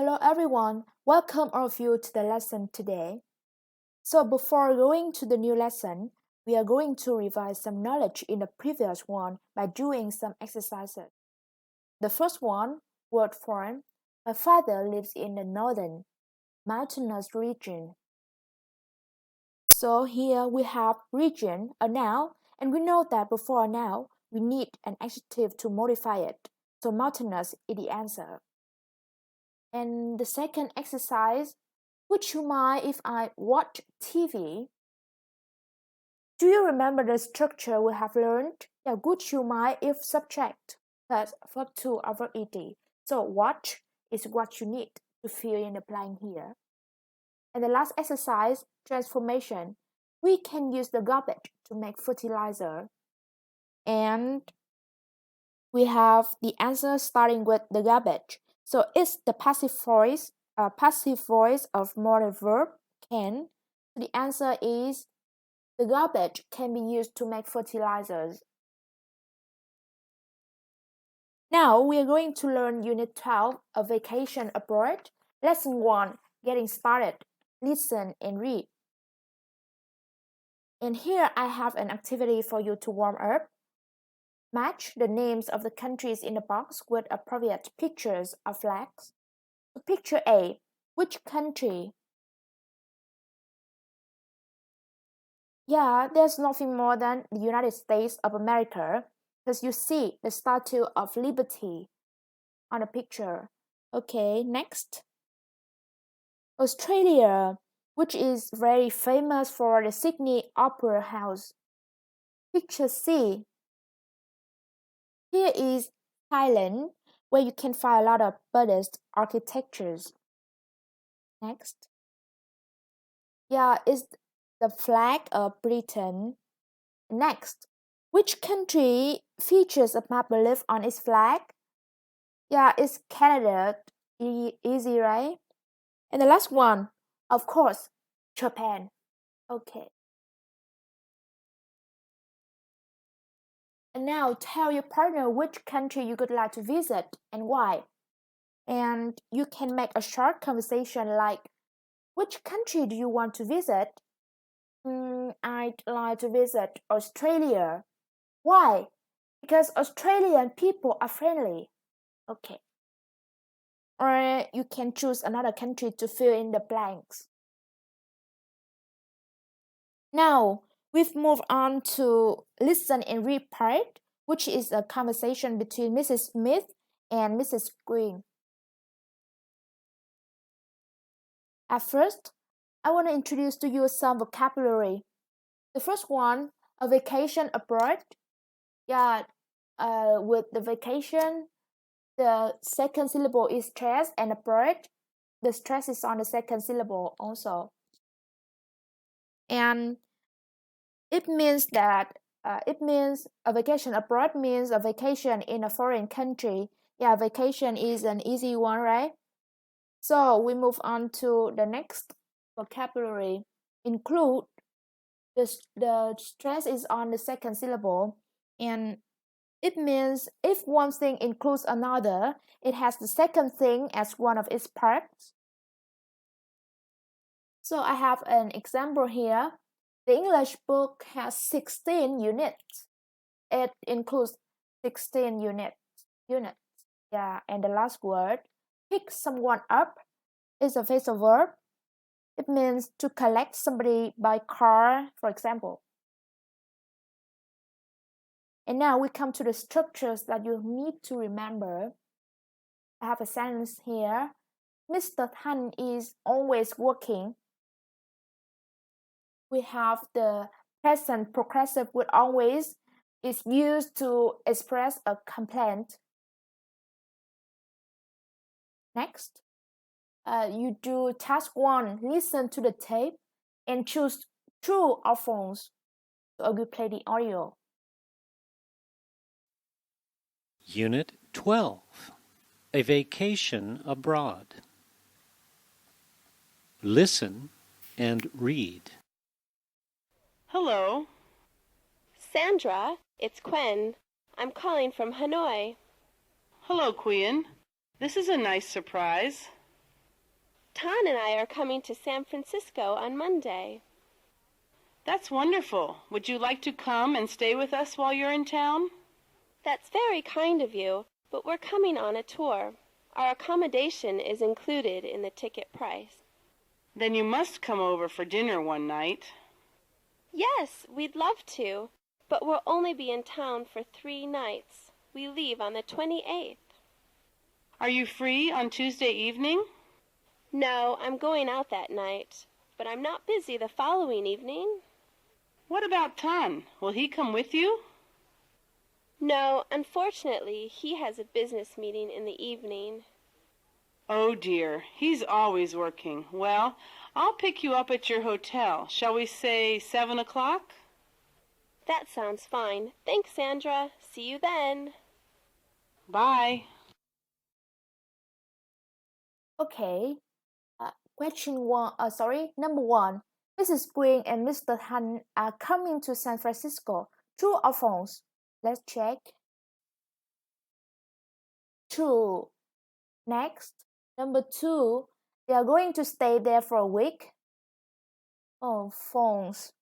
Hello everyone, welcome all of you to the lesson today. So before going to the new lesson, we are going to revise some knowledge in the previous one by doing some exercises. The first one, word form. My father lives in the northern, mountainous region. So here we have region, a noun, and we know that before a noun, we need an adjective to modify it. So mountainous is the answer. And the second exercise, would you mind if I watch TV? Do you remember the structure we have learned? Yeah, would you mind if subject plus verb to or verb ed. So watch is what you need to fill in the blank here. And the last exercise, transformation. We can use the garbage to make fertilizer. And we have the answer starting with the garbage. So it's the passive voice of modal verb can. The answer is the garbage can be used to make fertilizers. Now we are going to learn Unit 12, A Vacation Abroad. Lesson 1, Getting Started. Listen and read. And here I have an activity for you to warm up. Match the names of the countries in the box with appropriate pictures of flags. Picture A. Which country? Yeah, there's nothing more than the United States of America, because you see the Statue of Liberty on the picture. Okay, next. Australia, which is very famous for the Sydney Opera House. Picture C. Here is Thailand, where you can find a lot of Buddhist architectures. Next. Yeah, it's the flag of Britain. Next. Which country features a maple leaf on its flag? Yeah, it's Canada. Easy, right? And the last one, of course, Japan. Okay. And now tell your partner which country you would like to visit and why. And you can make a short conversation like, which country do you want to visit? I'd like to visit Australia. Why? Because Australian people are friendly. Okay. Or you can choose another country to fill in the blanks. Now, we've moved on to listen and read part, which is a conversation between Mrs. Smith and Mrs. Green. At first, I want to introduce to you some vocabulary. The first one, a vacation abroad. Yeah, with the vacation, the second syllable is stress, and abroad, the stress is on the second syllable also. And it means that a vacation abroad means a vacation in a foreign country. Yeah, vacation is an easy one, right? So we move on to the next vocabulary. Include, the stress is on the second syllable, and it means if one thing includes another, it has the second thing as one of its parts. So I have an example here. The English book has 16 units. It includes 16 units. Yeah, and the last word, pick someone up, is a phrasal verb. It means to collect somebody by car, for example. And now we come to the structures that you need to remember. I have a sentence here. Mr. Tan is always working. We have the present progressive with always is used to express a complaint. Next, you do task 1, listen to the tape and choose true or false. So I will play the audio. Unit 12, A Vacation Abroad. Listen and read. Hello. Sandra, it's Quen. I'm calling from Hanoi. Hello, Queen. This is a nice surprise. Tan and I are coming to San Francisco on Monday. That's wonderful. Would you like to come and stay with us while you're in town? That's very kind of you, but we're coming on a tour. Our accommodation is included in the ticket price. Then you must come over for dinner one night. Yes, we'd love to, but we'll only be in town for 3 nights. We leave on the 28th. Are you free on Tuesday evening? No, I'm going out that night, but I'm not busy the following evening. What about Tan? Will he come with you? No, unfortunately, he has a business meeting in the evening. Oh dear, he's always working. Well, I'll pick you up at your hotel. Shall we say 7 o'clock? That sounds fine. Thanks, Sandra. See you then. Bye. Okay. Number one. Mrs. Green and Mr. Han are coming to San Francisco. True or false? Let's check. True. Next. Number two. They are going to stay there for a week. Oh, false.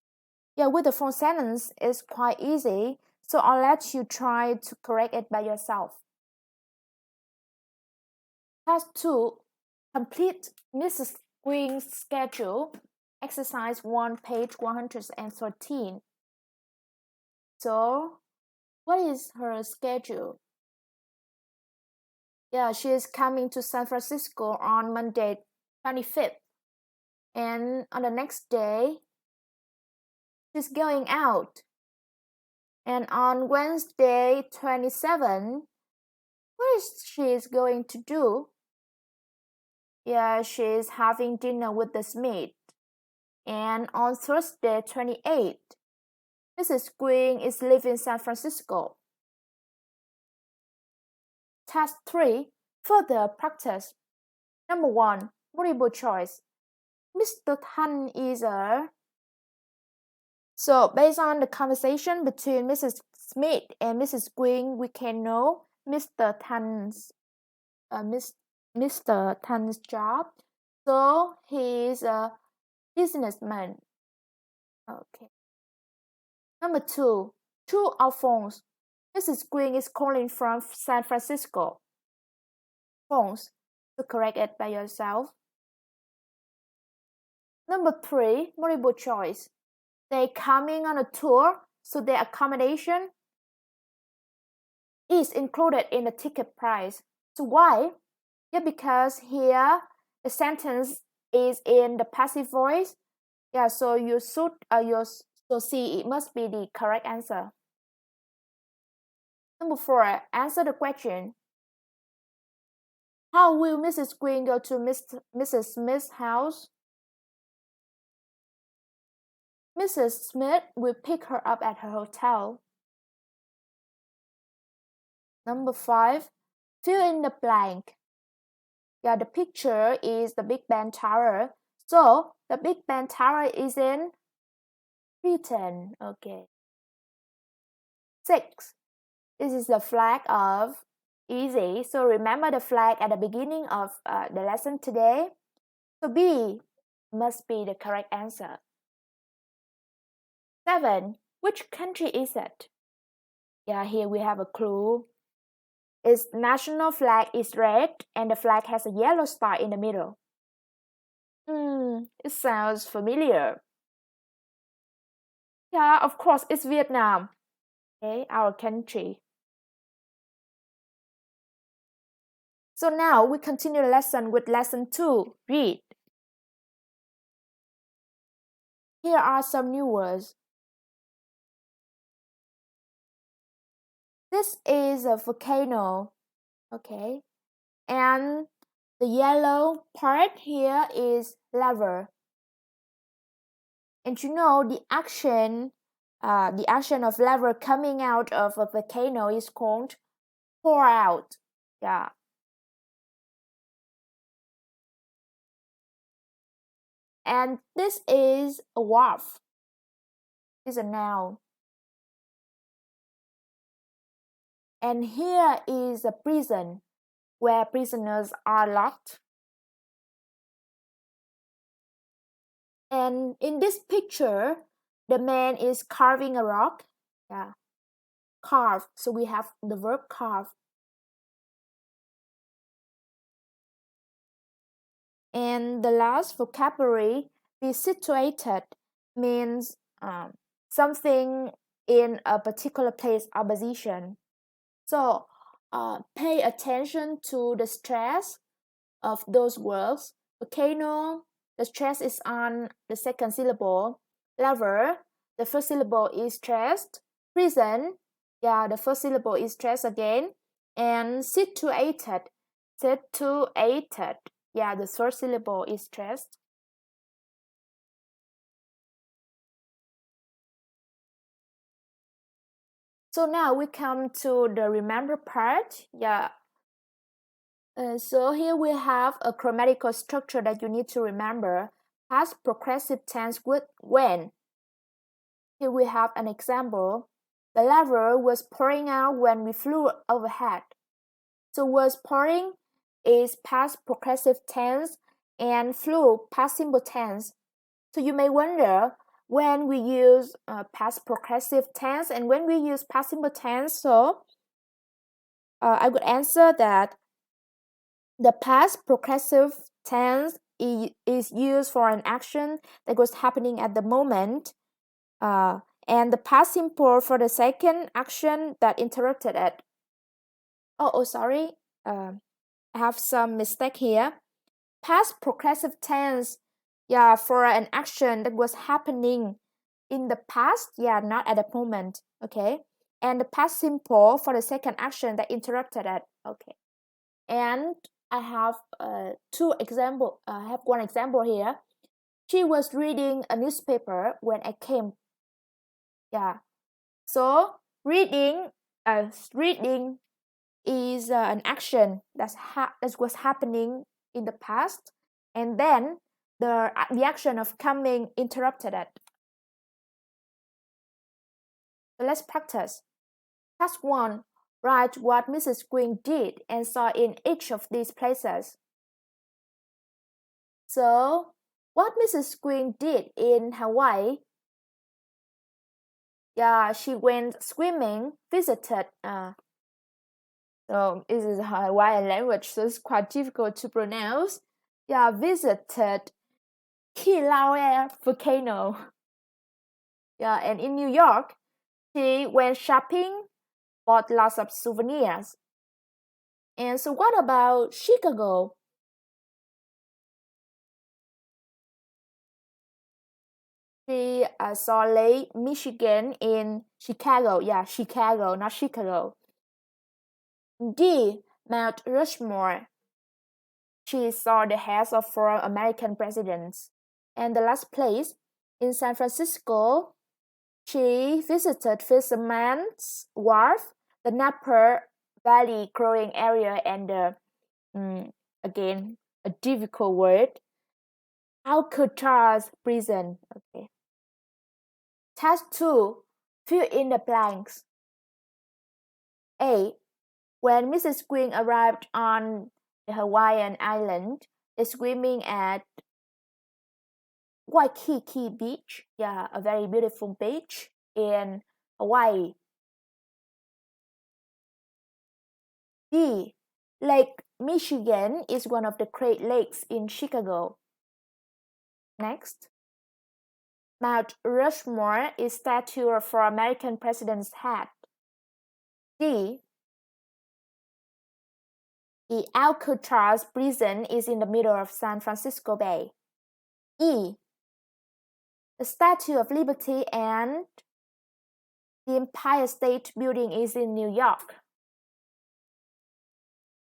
Yeah, with the false sentence, it's quite easy. So I'll let you try to correct it by yourself. Task 2. Complete Mrs. Green's schedule. Exercise 1, page 113. So, what is her schedule? Yeah, she is coming to San Francisco on Monday 25th. And on the next day, she's going out. And on Wednesday 27th, what is she going to do? Yeah, she's having dinner with the Smith. And on Thursday 28th, Mrs. Green is leaving San Francisco. Task 3. Further practice. Number 1. Multiple choice. Mr. Tan is a... So, based on the conversation between Mrs. Smith and Mrs. Green, we can know Mr. Tan's job. So, he is a businessman. Okay. Number 2. True or false? Mrs. Green is calling from San Francisco. False. To correct it by yourself. Number 3. Multiple choice. They're coming on a tour, so their accommodation is included in the ticket price. So why? Yeah, because here the sentence is in the passive voice. Yeah, so you should so C, it must be the correct answer. Number 4. Answer the question. How will Mrs. Green go to Mrs. Smith's house? Mrs. Smith will pick her up at her hotel. Number 5. Fill in the blank. Yeah, the picture is the Big Ben Tower. So, the Big Ben Tower is in Britain. Okay. 6. This is the flag of easy. So, remember the flag at the beginning of the lesson today. So, B must be the correct answer. 7. Which country is it? Yeah, here we have a clue. Its national flag is red and the flag has a yellow star in the middle. It sounds familiar. Yeah, of course, it's Vietnam. Okay, our country. So now we continue the lesson with lesson 2, read. Here are some new words. This is a volcano. Okay. And the yellow part here is lava. And you know the action of lava coming out of a volcano is called pour out. Yeah. And this is a wharf. It's a noun. And here is a prison where prisoners are locked. And in this picture, the man is carving a rock. Yeah, carve. So we have the verb carve. And the last vocabulary, be situated, means something in a particular place or position. So pay attention to the stress of those words. Volcano, the stress is on the second syllable. Lover, the first syllable is stressed. Prison, yeah, the first syllable is stressed again. And situated, yeah, the third syllable is stressed. So now we come to the remember part. Yeah. So here we have a grammatical structure that you need to remember. Past progressive tense with when. Here we have an example. The lava was pouring out when we flew overhead. So was pouring is past progressive tense and flew past simple tense. So you may wonder when we use past progressive tense and when we use past simple tense. So I would answer that the past progressive tense is used for an action that was happening at the moment, and the past simple for the second action that interrupted it. Sorry, I have some mistake here. Past progressive tense, yeah, for an action that was happening in the past, yeah, not at the moment, okay. And the past simple for the second action that interrupted it, okay. And I have two example. I have one example here. She was reading a newspaper when I came. Yeah. So reading is an action that was happening in the past, and then the action of coming interrupted it. So let's practice. Task 1. Write what Mrs. Green did and saw in each of these places. So, what Mrs. Green did in Hawaii? Yeah, she went swimming, visited. So this is Hawaiian language, so it's quite difficult to pronounce. Yeah, visited Kilauea volcano. Yeah, and in New York, she went shopping, bought lots of souvenirs. And so, what about Chicago? She saw Lake Michigan in Chicago. Yeah, Chicago, not Chicago. D. Mount Rushmore. She saw the heads of 4 American presidents. And the last place, in San Francisco, she visited Fisherman's Wharf, the Napa Valley growing area, and the, again, a difficult word, Alcatraz prison. Okay. Task 2. Fill in the blanks. A. When Mrs. Green arrived on the Hawaiian island, swimming at Waikiki Beach, yeah, a very beautiful beach in Hawaii. B. Lake Michigan is one of the Great Lakes in Chicago. Next. Mount Rushmore is statue of 4 American presidents' head. D. The Alcatraz prison is in the middle of San Francisco Bay. E. The Statue of Liberty and the Empire State Building is in New York.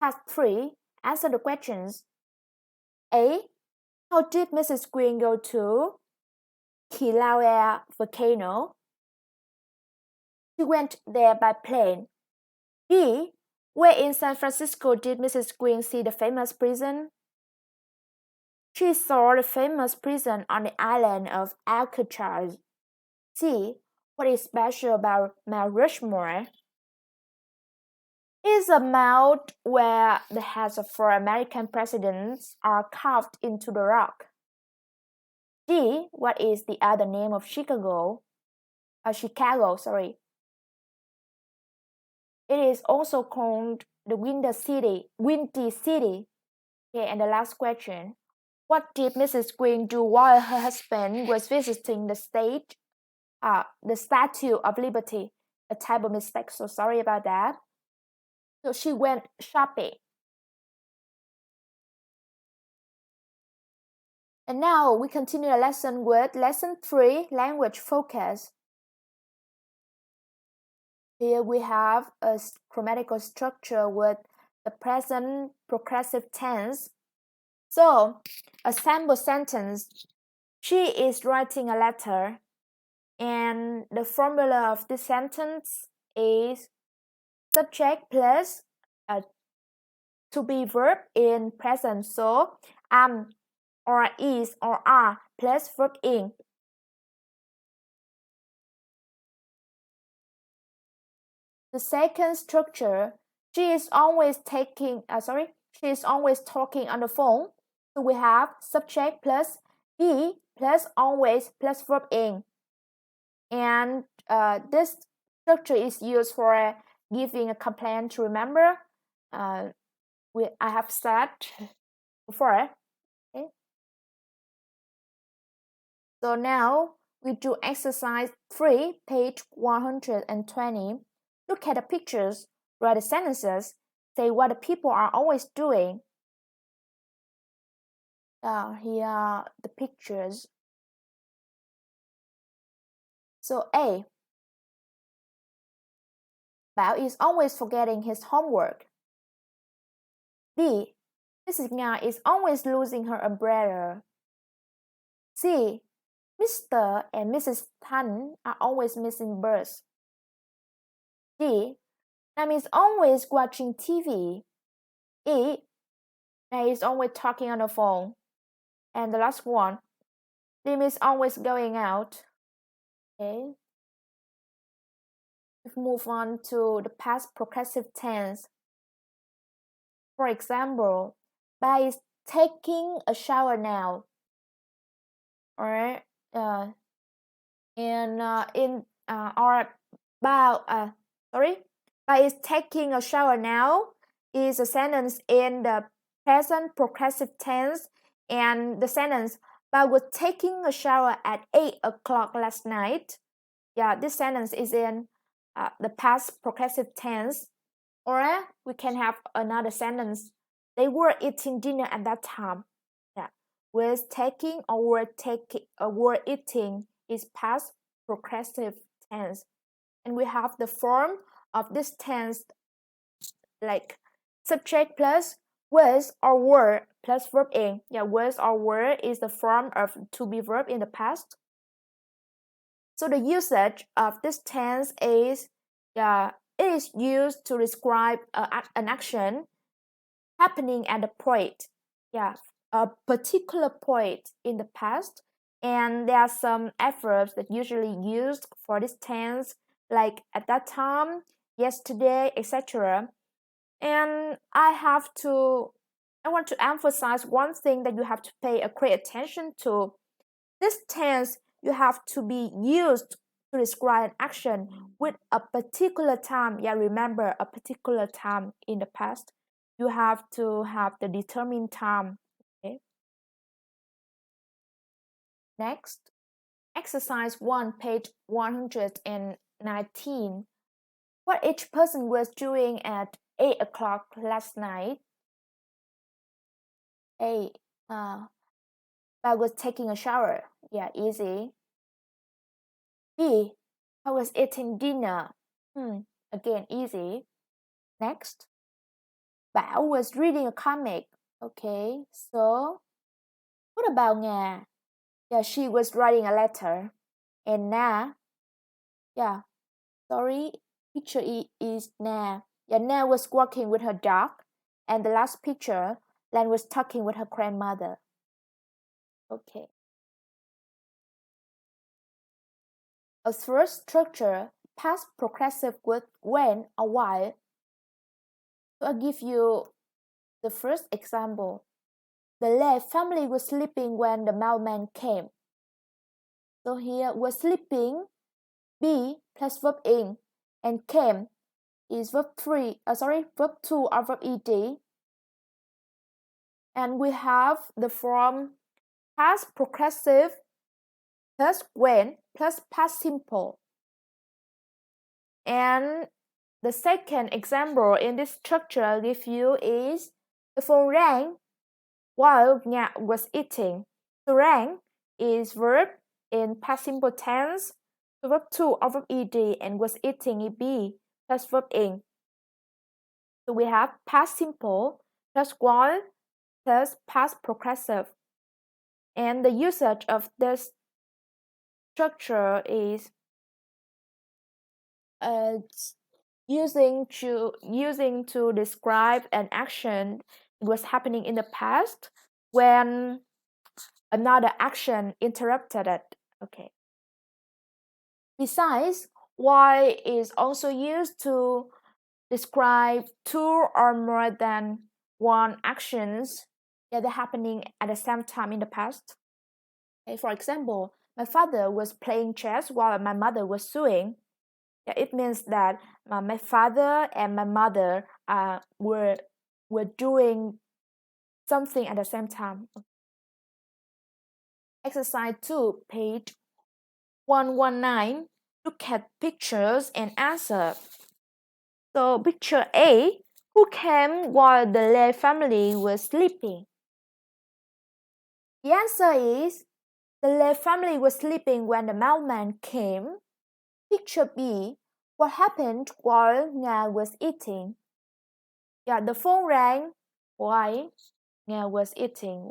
Task 3. Answer the questions. A. How did Mrs. Green go to Kilauea volcano? She went there by plane. B. Where in San Francisco did Mrs. Green see the famous prison? She saw the famous prison on the island of Alcatraz. C. What is special about Mount Rushmore? It is a mount where the heads of 4 American presidents are carved into the rock. G, what is the other name of Chicago? Chicago, sorry. It is also called the Windy City. Okay, and the last question. What did Mrs. Green do while her husband was visiting the Statue of Liberty? A type of mistake, so sorry about that. So she went shopping. And now we continue the lesson with lesson 3, language focus. Here we have a grammatical structure with the present progressive tense. So, a sample sentence. She is writing a letter, and the formula of this sentence is subject plus to be verb in present. So, am or is or are plus verb in. The second structure, she is always talking on the phone. So we have subject plus be plus always plus verb in. And this structure is used for giving a complaint. Remember, I have said before. Okay. So now we do exercise 3, page 120. Look at the pictures, write the sentences, say what the people are always doing. Here are the pictures. So A. Bao is always forgetting his homework. B. Mrs. Nga is always losing her umbrella. C. Mr. and Mrs. Tan are always missing birds. D. Nam is always watching TV. E. Nam is always talking on the phone. And the last one, Lim is always going out. Okay. Let's move on to the past progressive tense. For example, Ba is taking a shower now. Alright. Ba is taking a shower now is a sentence in the present progressive tense, and the sentence Ba was taking a shower at 8 o'clock last night. Yeah, this sentence is in the past progressive tense. Or we can have another sentence. They were eating dinner at that time. Yeah, was taking or were eating is past progressive tense, and we have the form of this tense like subject plus was or were plus verb in. Yeah, was or were is the form of to be verb in the past. So the usage of this tense is it is used to describe an action happening at a point, a particular point in the past. And there are some adverbs that usually used for this tense, like at that time, yesterday, etc. And I want to emphasize one thing that you have to pay a great attention to. This tense you have to be used to describe an action with a particular time. Yeah, remember a particular time in the past. You have to have the determined time. Okay. Next, exercise 1, page 119. What each person was doing at 8 o'clock last night. A. I was taking a shower. Yeah, easy. B. I was eating dinner. Again, easy. Next. Bảo was reading a comic. Okay, so what about Nga? Yeah, she was writing a letter. And Na? Yeah, sorry, picture is Na. Yeah, Na was walking with her dog. And the last picture, Lan was talking with her grandmother. Okay. A third structure, past progressive with when or while. So I'll give you the first example. The Lei family was sleeping when the mailman came. So here was sleeping, be plus verb in, and came is verb 2 or verb ed. And we have the form past progressive plus when plus past simple. And the second example in this structure I give you is the phone rang while Nga was eating. So rang is verb in past simple tense, verb 2 or verb ed, and was eating is be plus verb in. So we have past simple plus while plus past progressive. And the usage of this structure is using to describe an action that was happening in the past when another action interrupted it. Okay. Besides, why is also used to describe two or more than one actions that are happening at the same time in the past. Okay, for example, my father was playing chess while my mother was sewing. Yeah, it means that my father and my mother were doing something at the same time. Exercise 2, page 119. Look at pictures and answer. So picture A, who came while the Lei family was sleeping? The answer is the Lei family was sleeping when the mailman came. Picture B, what happened while Nga was eating? Yeah, the phone rang while Nga was eating.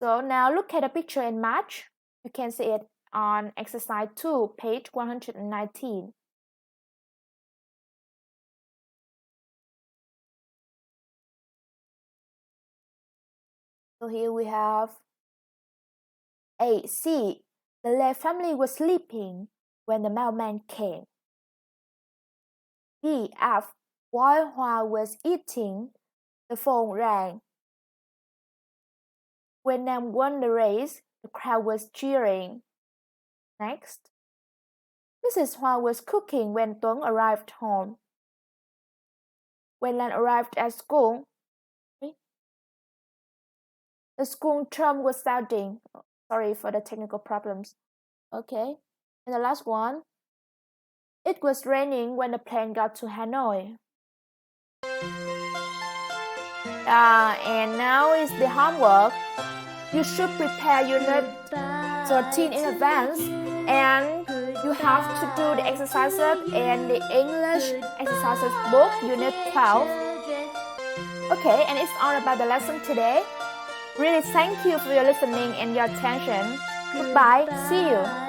So now look at the picture and match. You can see it on exercise 2, page 119. So here we have A. C. The Lei family was sleeping when the mailman came. B. F. While Hoa was eating, the phone rang. When Nam won the race, the crowd was cheering. Next. Mrs. Hoa was cooking when Tuấn arrived home. When Lan arrived at school, the school drum was sounding. Sorry for the technical problems. Okay. And the last one. It was raining when the plane got to Hanoi. And now is the homework. You should prepare unit 13 in advance, and you have to do the exercises and the English exercises book, unit 12. Okay, and it's all about the lesson today. Really thank you for your listening and your attention. Goodbye, see you.